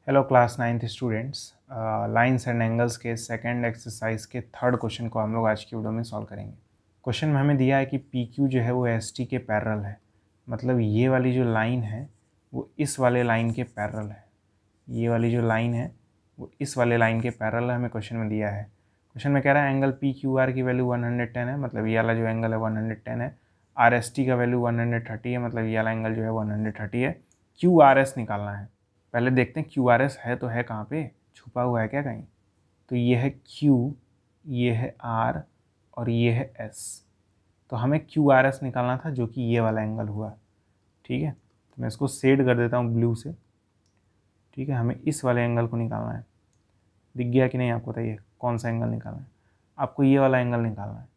Hello class 9th students. Lines and angles के second exercise के third question को हम लोग आज की वीडियो में सॉल्व करेंगे। क्वेश्चन में हमें दिया है कि पी क्यू जो है वो एस टी के पैरेलल है, मतलब ये वाली जो लाइन है वो इस वाले लाइन के पैरेलल है। ये वाली जो लाइन है वो इस वाले लाइन के पैरेलल हमें क्वेश्चन में दिया है। क्वेश्चन में कह रहा है एंगल पी क्यू आर की वैल्यू 110 है, मतलब ये वाला जो एंगल है 110 है। आर एस टी का वैल्यू 130 है, मतलब ये वाला एंगल जो है 130 है। क्यू आर एस निकालना है। पहले देखते हैं क्यू आर एस है तो है कहाँ पे, छुपा हुआ है क्या कहीं। तो ये है Q, ये है R और ये है S। तो हमें क्यू आर एस निकालना था जो कि ये वाला एंगल हुआ। ठीक है, तो मैं इसको शेड कर देता हूँ ब्लू से। ठीक है, हमें इस वाले एंगल को निकालना है। दिख गया कि नहीं आपको? बताइए कौन सा एंगल निकालना है। आपको ये वाला एंगल निकालना है।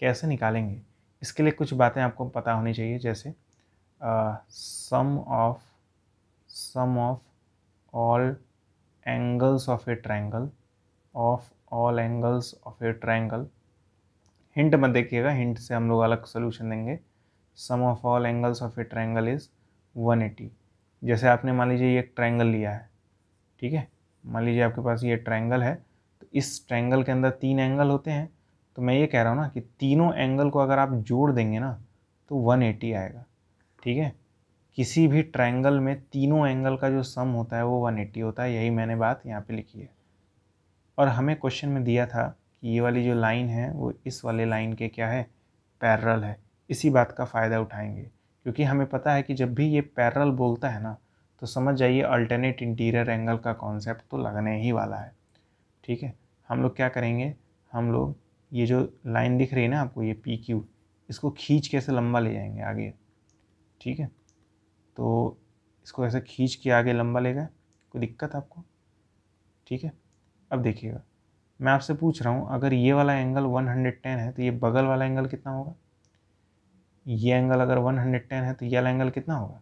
कैसे निकालेंगे, इसके लिए कुछ बातें आपको पता होनी चाहिए, जैसे sum of all angles of a triangle hint मत देखिएगा, हिंट से हम लोग अलग सोल्यूशन देंगे। Sum of all angles of a triangle is 180। जैसे आपने मान लीजिए ये एक ट्रायंगल लिया है, ठीक है, मान लीजिए आपके पास ये ट्रायंगल है, तो इस ट्रायंगल के अंदर 3 एंगल होते हैं। तो मैं ये कह रहा हूँ ना कि तीनों एंगल को अगर आप जोड़ देंगे ना तो 180 आएगा। ठीक है, किसी भी ट्रायंगल में तीनों एंगल का जो सम होता है वो 180 होता है, यही मैंने बात यहाँ पे लिखी है। और हमें क्वेश्चन में दिया था कि ये वाली जो लाइन है वो इस वाले लाइन के क्या है, पैरेलल है। इसी बात का फ़ायदा उठाएंगे, क्योंकि हमें पता है कि जब भी ये पैरेलल बोलता है ना तो समझ जाइए अल्टरनेट इंटीरियर एंगल का कॉन्सेप्ट तो लगने ही वाला है। ठीक है, हम लोग क्या करेंगे, हम लोग ये जो लाइन दिख रही है ना आपको, ये पी क्यू, इसको खींच के ऐसे लंबा ले जाएंगे आगे। ठीक है, तो इसको ऐसे खींच के आगे लंबा ले गए, कोई दिक्कत आपको? ठीक है, अब देखिएगा, मैं आपसे पूछ रहा हूँ अगर ये वाला एंगल 110 है तो ये बगल वाला एंगल कितना होगा। ये एंगल अगर 110 है तो ये वाला एंगल कितना होगा।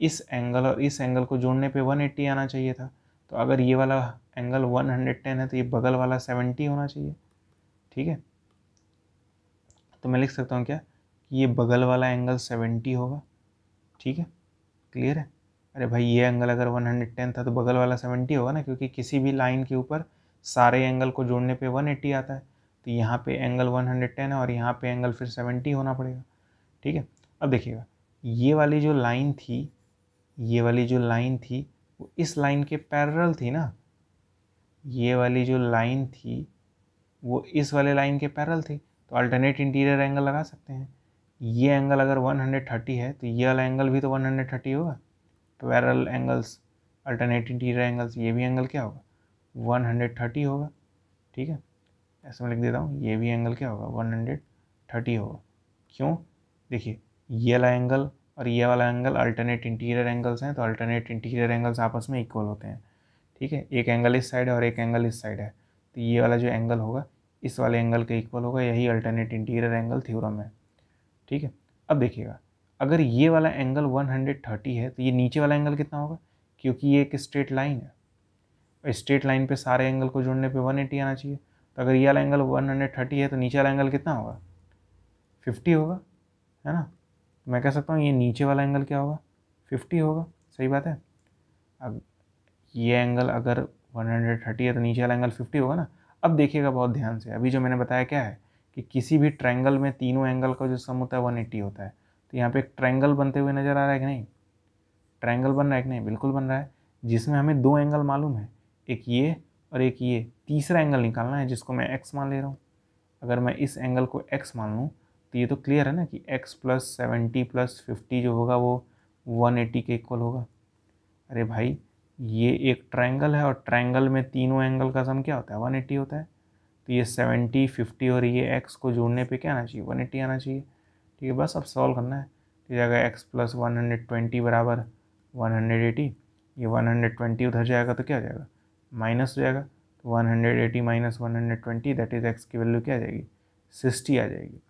इस एंगल और इस एंगल को जोड़ने पे 180 आना चाहिए था। तो अगर ये वाला एंगल 110 है तो ये बगल वाला 70 होना चाहिए। ठीक है, तो मैं लिख सकता हूँ क्या कि ये बगल वाला एंगल 70 होगा। ठीक है, क्लियर है। अरे भाई ये एंगल अगर 110 था तो बगल वाला 70 होगा ना, क्योंकि किसी भी लाइन के ऊपर सारे एंगल को जोड़ने पे 180 आता है। तो यहाँ पे एंगल 110 है और यहाँ पे एंगल फिर 70 होना पड़ेगा। ठीक है, अब देखिएगा, ये वाली जो लाइन थी, ये वाली जो लाइन थी वो इस लाइन के पैरेलल थी ना। ये वाली जो लाइन थी वो इस वाले लाइन के पैरेलल थी, तो अल्टरनेट इंटीरियर एंगल लगा सकते हैं। ये एंगल अगर 130 है तो ये वाला एंगल भी तो 130 होगा। Parallel angles, alternate interior angles, ये भी एंगल क्या होगा, 130 होगा। ठीक है, ऐसे मैं लिख देता हूँ, ये भी एंगल क्या होगा, 130 होगा। क्यों? देखिए, ये वाला एंगल और ये वाला एंगल अल्टरनेट इंटीरियर एंगल्स हैं, तो अल्टरनेट इंटीरियर एंगल्स आपस में इक्वल होते हैं। ठीक है, एक एंगल इस साइड है और एक एंगल इस साइड है, तो ये वाला जो एंगल होगा इस वाले एंगल के इक्वल होगा, यही अल्टरनेट इंटीरियर एंगल थ्योरम है। ठीक है, अब देखिएगा, अगर ये वाला एंगल 130 है तो ये नीचे वाला एंगल कितना होगा, क्योंकि ये एक स्ट्रेट लाइन है और स्ट्रेट लाइन पे सारे एंगल को जोड़ने पे 180 आना चाहिए। तो अगर ये वाला एंगल 130 है तो नीचे वाला एंगल कितना होगा, 50 होगा, है ना। तो मैं कह सकता हूँ ये नीचे वाला एंगल क्या होगा, 50 होगा। सही बात है। अब ये एंगल अगर 130 है तो नीचे वाला एंगल 50 होगा ना। अब देखिएगा बहुत ध्यान से, अभी जो मैंने बताया क्या है कि किसी भी ट्रायंगल में तीनों एंगल का जो सम होता है 180 होता है। तो यहाँ पे एक ट्रायंगल बनते हुए नज़र आ रहा है कि नहीं, ट्रायंगल बन रहा है कि नहीं, बिल्कुल बन रहा है, जिसमें हमें 2 एंगल मालूम है, एक ये और एक ये। तीसरा एंगल निकालना है जिसको मैं x मान ले रहा हूँ। अगर मैं इस एंगल को x मान लूँ तो ये तो क्लियर है ना कि x + 70 + 50 जो होगा वो 180 के इक्वल होगा। अरे भाई ये एक ट्रायंगल है और ट्रायंगल में तीनों एंगल का सम क्या होता है, 180 होता है। तो ये 70, 50 और ये x को जोड़ने पे क्या आना चाहिए, 180 आना चाहिए। ठीक है, बस अब सॉल्व करना है। तो अगर x + 120 बराबर 180, ये 120 उधर जाएगा तो क्या हो जाएगा, माइनस हो जाएगा। तो 180 - 120 दैट इज़ x की वैल्यू क्या आ जाएगी, 60 आ जाएगी।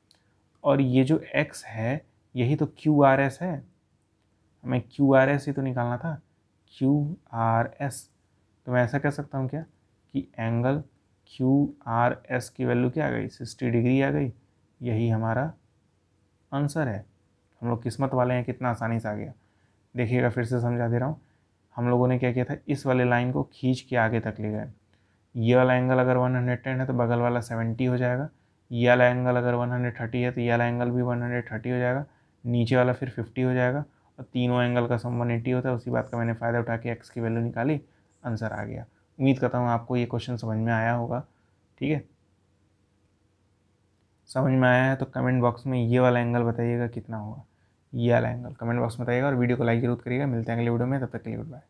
और ये जो x है यही तो QRS है, हमें QRS ही तो निकालना था, QRS। तो मैं ऐसा कह सकता हूँ क्या कि एंगल QRS की वैल्यू क्या आ गई, 60 डिग्री आ गई। यही हमारा आंसर है। हम लोग किस्मत वाले हैं, कितना आसानी से आ गया। देखिएगा फिर से समझा दे रहा हूँ, हम लोगों ने क्या किया था, इस वाले लाइन को खींच के आगे तक ले गए। ये वाला एंगल अगर 110 है तो बगल वाला 70 हो जाएगा, ये वाला एंगल अगर 130 है तो ये वाला एंगल भी 130 हो जाएगा, नीचे वाला फिर 50 हो जाएगा, और तीनों एंगल का सम 180 होता है। उसी बात का मैंने फ़ायदा उठा के एक्स की वैल्यू निकाली, आंसर आ गया। उम्मीद करता हूँ आपको ये क्वेश्चन समझ में आया होगा। ठीक है, समझ में आया है तो कमेंट बॉक्स में ये वाला एंगल बताइएगा कितना होगा, ये वाला एंगल कमेंट बॉक्स में बताइएगा, और वीडियो को लाइक जरूर करिएगा। मिलते हैं अगले वीडियो में, तब तक के लिए गुड बाय।